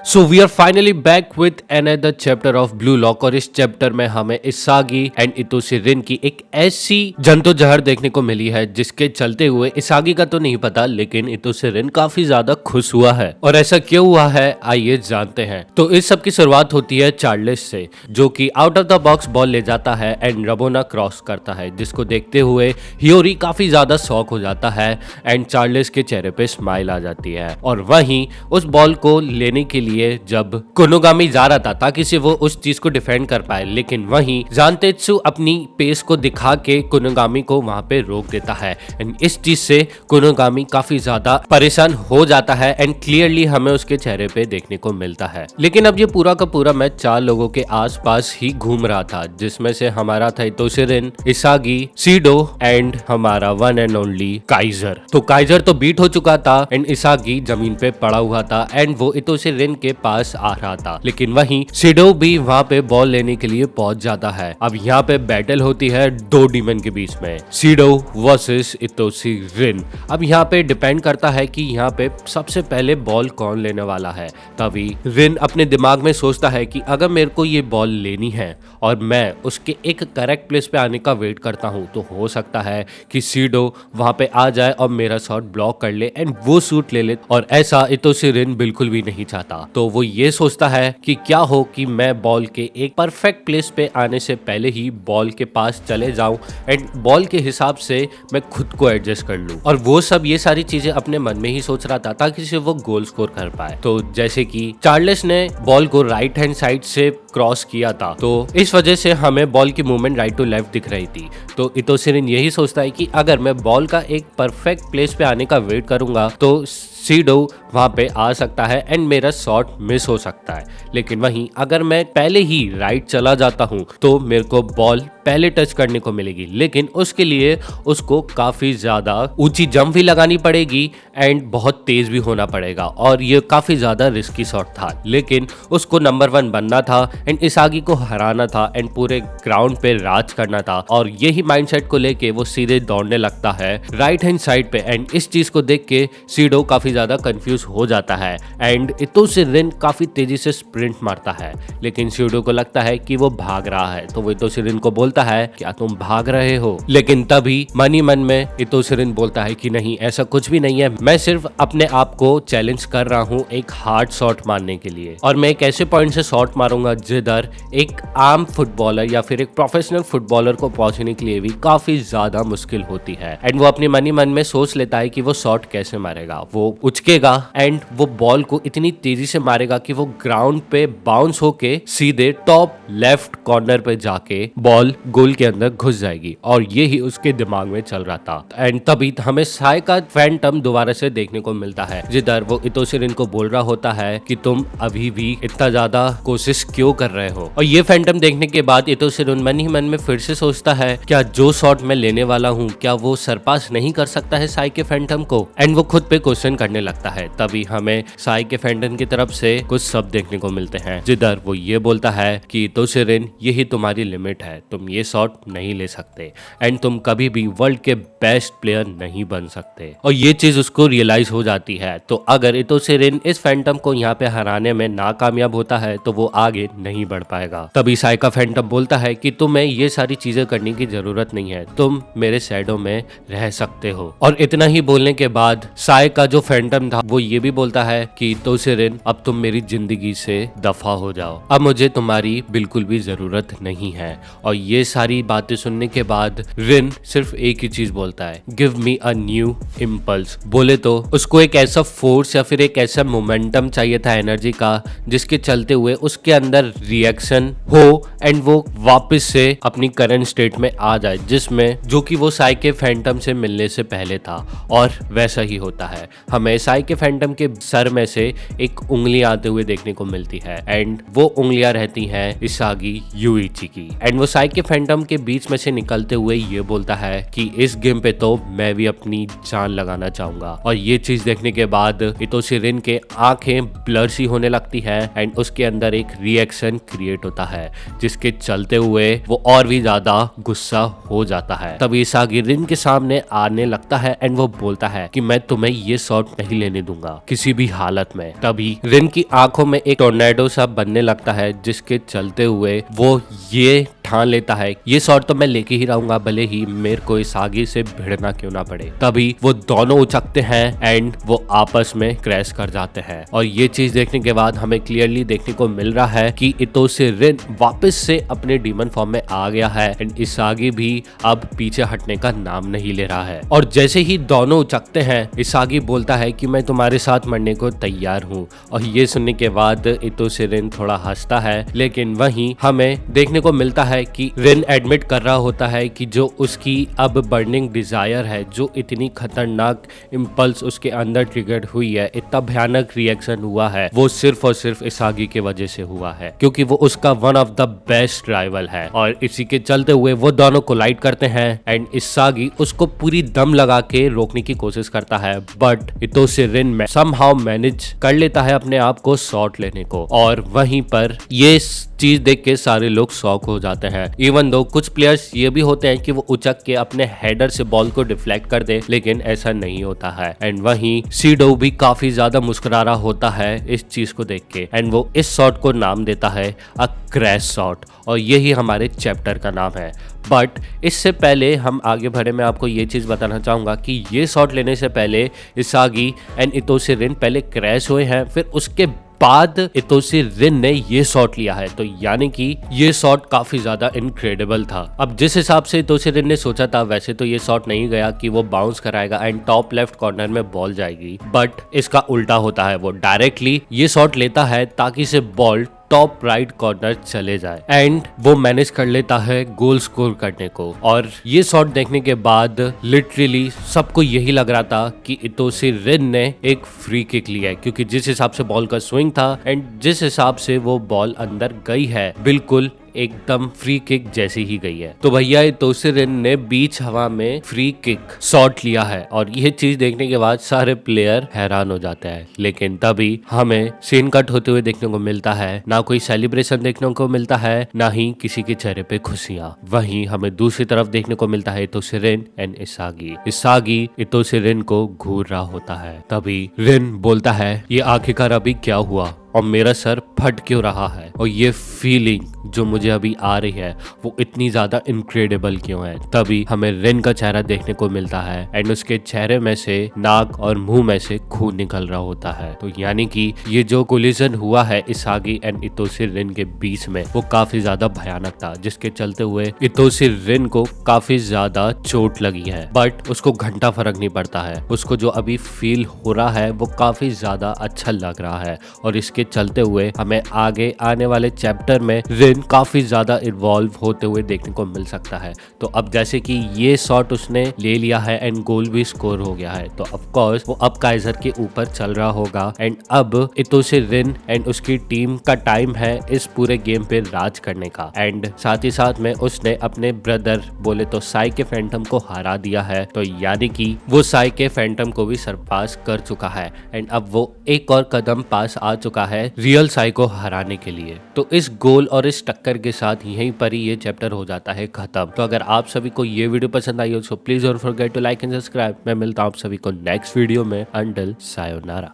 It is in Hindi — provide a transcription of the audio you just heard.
So we are finally back with another chapter of Blue Lock और इस चैप्टर में हमें इसागी एंड इतोशी रिन की एक ऐसी जंतुजहर देखने को मिली है जिसके चलते हुए इसागी का तो नहीं पता लेकिन इतोशी रिन काफी ज्यादा खुश हुआ है। और ऐसा क्यों हुआ है आइए जानते हैं। तो इस सब की शुरुआत होती है चार्ल्स से, जो कि out of the box ball ले जाता है एंड रबोना क्रॉस करता है, जिसको देखते हुए हियोरी काफी ज्यादा शॉक हो जाता है एंड चार्ल्स के चेहरे पे स्माइल आ जाती है। और वहीं उस बॉल को लेने के लिए जब कोनोगामी जा रहा था ताकि से वो उस चीज को डिफेंड कर पाए, लेकिन वहीं जानतेत्सु अपनी पेस को दिखा के कोनोगामी को वहां पे रोक देता है एंड इस चीज से कोनोगामी काफी ज्यादा परेशान हो जाता है एंड क्लियरली हमें उसके चेहरे पे देखने को मिलता है। लेकिन अब ये पूरा का पूरा मैच 4 लोगों के आसपास ही घूम रहा था, जिसमें से हमारा था इतोशी रिन, इसागी, सीडो एंड हमारा वन एंड ओनली काइजर। तो काइजर तो बीट हो चुका था एंड इसागी जमीन पे पड़ा हुआ था एंड वो इतोशी रिन के पास आ रहा था, लेकिन वहीं सीडो भी वहां पे बॉल लेने के लिए पहुंच जाता है। अब यहाँ पे बैटल होती है 2 डीमन के बीच में, सीडो वर्सेस इतोशी रिन। अब यहाँ पे डिपेंड करता है कि यहाँ पे सबसे पहले बॉल कौन लेने वाला है। तभी रिन अपने दिमाग में सोचता है कि अगर मेरे को ये बॉल लेनी है और मैं उसके एक करेक्ट प्लेस पे आने का वेट करता हूँ तो हो सकता है कि सीडो वहां पे आ जाए और मेरा शॉट ब्लॉक कर ले एंड वो शूट ले ले, और ऐसा इतोशी रिन बिल्कुल भी नहीं चाहता। तो वो ये सोचता है कि क्या हो कि मैं बॉल के एक परफेक्ट प्लेस पे आने से पहले ही बॉल के पास चले जाऊं एंड बॉल के हिसाब से मैं खुद को एडजस्ट कर लूं। और वो सब ये सारी चीजें अपने मन में ही सोच रहा था ताकि से वो गोल स्कोर कर पाए। तो जैसे कि चार्ल्स ने बॉल को राइट हैंड साइड से क्रॉस किया था, तो इस वजह से हमें बॉल की मूवमेंट राइट टू लेफ्ट दिख रही थी। तो इतोशी रिन यही सोचता है कि अगर मैं बॉल का एक परफेक्ट प्लेस पे आने का वेट करूंगा तो सीडो वहां पे आ सकता है एंड मेरा शॉट मिस हो सकता है। लेकिन वहीं अगर मैं पहले ही राइट चला जाता हूं तो मेरे को बॉल पहले टच करने को मिलेगी, लेकिन उसके लिए उसको काफी ज्यादा ऊंची जंप भी लगानी पड़ेगी एंड बहुत तेज भी होना पड़ेगा और ये काफी ज्यादा रिस्की शॉट था। लेकिन उसको नंबर 1 बनना था एंड इसागी को हराना था एंड पूरे ग्राउंड पे राज करना था, और यही माइंडसेट को लेके वो सीधे दौड़ने लगता है राइट हैंड साइड पे। एंड इस चीज को देख के सीडो काफी ज्यादा कंफ्यूज हो जाता है एंड इतोशी रिन काफी तेजी से स्प्रिंट मारता है, लेकिन सीडो को लगता है कि वो भाग रहा है। तो वो इतोशी रिन को बोलता है क्या तुम भाग रहे हो, लेकिन तभी मन ही मन में इतोशी रिन बोलता है कि नहीं, ऐसा कुछ भी नहीं है, मैं सिर्फ अपने आप को चैलेंज कर रहा हूँ एक हार्ड शॉट मारने के लिए, और मैं एक ऐसे पॉइंट से शॉट मारूंगा जिधर एक आम फुटबॉलर या फिर एक प्रोफेशनल फुटबॉलर को पहुंचने के लिए भी काफी ज्यादा मुश्किल होती है। एंड वो अपने मन ही मन में सोच लेता है कि वो शॉट कैसे मारेगा। वो उचकेगा एंड वो बॉल को इतनी तेजी से मारेगा कि वो ग्राउंड पे बाउंस होके सीधे टॉप लेफ्ट कॉर्नर पे जाके बॉल गोल के अंदर घुस जाएगी, और ये ही उसके दिमाग में चल रहा था। एंड तभी हमें साय का फैंटम दोबारा से देखने को मिलता है, जिधर वो इतोशी रिन को बोल रहा होता है कि तुम अभी भी इतना ज्यादा कोशिश क्यों कर रहे हो। और ये फैंटम देखने के बाद इतोशी रिन मन ही मन में फिर से सोचता है क्या जो शॉट मैं लेने वाला हूँ क्या वो सरपास नहीं कर सकता है साय के फैंटम को, एंड वो खुद पे क्वेश्चन करने लगता है। तभी हमें साय के फैंटम की तरफ से कुछ शब्द देखने को मिलते हैं, जिधर वो ये बोलता है कि इतोशी रिन यही तुम्हारी लिमिट है, तुम ये शॉट नहीं ले सकते एंड तुम कभी भी वर्ल्ड के बेस्ट प्लेयर नहीं बन सकते। और ये चीज उसको रियलाइज हो जाती है। तो अगर इतोशी रिन इस फैंटम को यहाँ पे हराने में नाकामयाब होता है तो वो आगे नहीं बढ़ पाएगा। तभी साय का फैंटम बोलता है कि तुम्हें ये सारी चीजें करने की जरूरत नहीं है, तुम मेरे शैडो में रह सकते हो। और इतना ही बोलने के बाद साय का जो फैंटम था वो ये भी बोलता है कि इतोशी रिन अब तुम मेरी जिंदगी से दफा हो जाओ, अब मुझे तुम्हारी बिल्कुल भी जरूरत नहीं है। और ये सारी बातें सुनने के बाद रिन सिर्फ एक ही चीज बोलता है, give me a new impulse. बोले तो उसको एक ऐसा फोर्स या फिर एक ऐसा मोमेंटम चाहिए था एनर्जी का जिसके चलते हुए उसके अंदर रिएक्शन हो एंड वो वापस से अपनी करंट स्टेट में आ जाए, जिसमें जो कि वो साय के फैंटम से मिलने से पहले था। और वैसा ही होता है, हमें साय के फैंटम के सर में से एक उंगली आते हुए देखने को मिलती है एंड वो उंगलियां रहती हैं इसागी यूइची की। एंड वो साय के फैंटम के बीच में से निकलते हुए ये बोलता है कि इस गेम पे तो मैं भी अपनी जान लगाना चाहूंगा। और ये चीज देखने के बाद इतोशी रिन के आंखें ब्लर सी होने लगती है एंड उसके अंदर एक रिएक्शन क्रिएट होता है, जिसके चलते हुए वो और भी ज्यादा गुस्सा हो जाता है। तभी इसागी रिन के सामने आने लगता है एंड वो बोलता है कि मैं तुम्हें ये शॉट नहीं लेने दूंगा किसी भी हालत में। तभी रिन की आंखों में एक टोर्नेडो सा बनने लगता है, जिसके चलते हुए वो ये ठान लेता है ये शॉट तो मैं लेके ही रहूंगा, भले ही मेरे को इसागी से भिड़ना क्यों ना पड़े। तभी वो दोनों उचकते हैं एंड वो आपस में क्रैश कर जाते हैं। और ये चीज देखने के बाद हमें क्लियरली देखने को मिल रहा है कि इतोशी रिन वापस से अपने डीमन फॉर्म में आ गया है एंड इसागी भी अब पीछे हटने का नाम नहीं ले रहा है। और जैसे ही दोनों उचकते हैं इसागी बोलता है कि मैं तुम्हारे साथ मरने को तैयार हूँ। और ये सुनने के बाद इतोशी रिन थोड़ा हंसता है, लेकिन वहीं हमें देखने को मिलता है कि रिन एडमिट कर रहा होता है कि जो उसकी अब बर्निंग डिजायर है, जो इतनी खतरनाक इम्पल्स उसके अंदर ट्रिगर्ड हुई है, इतना भयानक रिएक्शन हुआ है, वो सिर्फ और सिर्फ इसागी के वजह से हुआ है, क्योंकि वो उसका one of the best rival है। और इसी के चलते हुए वो दोनों कोलाइड करते हैं एंड इसागी उसको पूरी दम लगा के रोकने की कोशिश करता है, बट इतोशी रिन में समहाउ मैनेज कर लेता है अपने आप को शॉट लेने को। और वहीं पर ये चीज देख के सारे लोग शॉक हो जाते हैं। इवन दो कुछ प्लेयर्स ये भी होते हैं कि वो उचक के अपने हेडर से बॉल को डिफ्लेक्ट कर दे, लेकिन ऐसा नहीं होता है। एंड वहीं सीडो भी काफी ज्यादा मुस्कुरा रहा होता है इस चीज को देख के एंड वो इस शॉट को नाम देता है अ क्रैश शॉट, और यही हमारे चैप्टर का नाम है। बट इससे पहले हम आगे बढ़े, मैं आपको ये चीज बताना चाहूंगा कि ये शॉट लेने से पहले इसागी एंड इतोशी रिन पहले क्रैश हुए हैं, फिर उसके बाद इतोशी रिन ने ये शॉट लिया है। तो यानी कि ये शॉट काफी ज्यादा इनक्रेडिबल था। अब जिस हिसाब से इतोशी रिन ने सोचा था वैसे तो ये शॉट नहीं गया कि वो बाउंस कराएगा एंड टॉप लेफ्ट कॉर्नर में बॉल जाएगी, बट इसका उल्टा होता है। वो डायरेक्टली ये शॉट लेता है ताकि से बॉल टॉप राइट कॉर्नर चले जाए एंड वो मैनेज कर लेता है गोल स्कोर करने को। और ये शॉट देखने के बाद लिटरली सबको यही लग रहा था कि इतोशी रिन ने एक फ्री किक लिया है, क्योंकि जिस हिसाब से बॉल का स्विंग था एंड जिस हिसाब से वो बॉल अंदर गई है, बिल्कुल एकदम फ्री किक जैसी ही गई है। तो भैया इतोशी रिन ने बीच हवा में फ्री किक शॉट लिया है और यह चीज देखने के बाद सारे प्लेयर हैरान हो जाते हैं। लेकिन तभी हमें सीन कट होते हुए देखने को मिलता है, ना कोई सेलिब्रेशन देखने को मिलता है, ना ही किसी के चेहरे पे खुशियां। वहीं हमें दूसरी तरफ देखने को मिलता है इतोशी रिन एंड इसागी इतोशी रिन को घूर रहा होता है। तभी रिन बोलता है ये आखिरकार अभी क्या हुआ और मेरा सर फट क्यों रहा है, और ये फीलिंग जो मुझे अभी आ रही है वो इतनी ज्यादा इनक्रेडिबल क्यों है। तभी हमें रिन का चेहरा देखने को मिलता है एंड उसके चेहरे में से नाक और मुंह में से खून निकल रहा होता है। तो यानी कि ये जो कोलिजन हुआ है इसागी एंड इतोशी रिन के बीच में वो काफी ज्यादा भयानक था, जिसके चलते हुए इतोशी रिन को काफी ज्यादा चोट लगी है, बट उसको घंटा फर्क नहीं पड़ता है। उसको जो अभी फील हो रहा है वो काफी ज्यादा अच्छा लग रहा है और इसके चलते हुए हमें आगे आने वाले चैप्टर में रिन काफी ज्यादा इवॉल्व होते हुए देखने को मिल सकता है। तो अब जैसे कि ये शॉट उसने ले लिया है एंड गोल भी स्कोर हो गया है, तो ऑफ कोर्स वो अब काइजर के ऊपर चल रहा होगा एंड अब इतोशी रिन एंड उसकी टीम का टाइम है इस पूरे गेम पे राज करने का। एंड साथ ही साथ में उसने अपने ब्रदर बोले तो साई के फैंटम को हरा दिया है, तो यानी कि वो साई के फैंटम को भी सरपास कर चुका है एंड अब वो एक और कदम पास आ चुका है रियल साई को हराने के लिए। तो इस गोल और इस टक्कर के साथ यहीं पर ही ये चैप्टर हो जाता है खत्म। तो अगर आप सभी को ये वीडियो पसंद आई हो तो please don't forget to like and subscribe. मैं मिलता हूँ आप सभी को नेक्स्ट वीडियो में। Until sayonara.